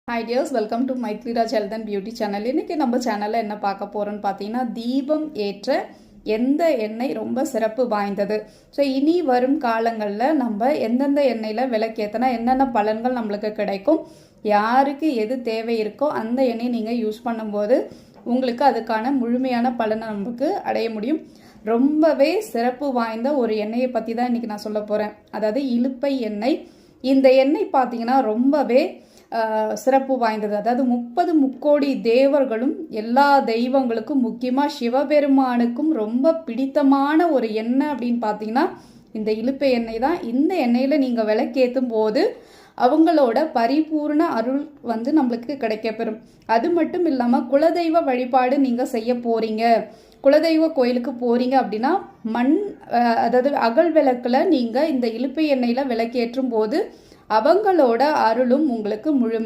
Hi tears, welcome to Maithliraj health and beauty channel. இன்றைக்கி நம்ம சேனலில் என்ன பார்க்க போகிறோன்னு பார்த்தீங்கன்னா, தீபம் ஏற்ற எந்த எண்ணெய் ரொம்ப சிறப்பு வாய்ந்தது. ஸோ இனி வரும் காலங்களில் நம்ம எந்தெந்த எண்ணெயில் விளக்கேற்றினா என்னென்ன பலன்கள் நம்மளுக்கு கிடைக்கும், யாருக்கு எது தேவை இருக்கோ அந்த எண்ணெய் நீங்கள் யூஸ் பண்ணும்போது உங்களுக்கு அதுக்கான முழுமையான பலனை நமக்கு அடைய முடியும். ரொம்பவே சிறப்பு வாய்ந்த ஒரு எண்ணெயை பற்றி தான் இன்றைக்கி நான் சொல்ல போகிறேன். அதாவது இலுப்பை எண்ணெய். இந்த எண்ணெய் பார்த்தீங்கன்னா ரொம்பவே சிறப்பு வாய்ந்தது. அதாவது 30 முக்கோடி தேவர்களும் எல்லா தெய்வங்களுக்கும் முக்கியமாக சிவபெருமானுக்கும் ரொம்ப பிடித்தமான ஒரு எண்ணெய் அப்படின்னு பார்த்தீங்கன்னா இந்த இலுப்பை எண்ணெய் தான். இந்த எண்ணெயில் நீங்கள் விளக்கேற்றும் போது அவங்களோட பரிபூர்ண அருள் நம்மளுக்கு கிடைக்கப்பெறும். அது மட்டும் இல்லாமல் குலதெய்வ வழிபாடு நீங்கள் செய்ய போகிறீங்க, குலதெய்வ கோயிலுக்கு போகிறீங்க அப்படின்னா அதாவது அகல் விளக்கில் நீங்கள் இந்த இலுப்பை எண்ணெயில் விளக்கேற்றும் போது அவங்களோட அருளும் உங்களுக்கு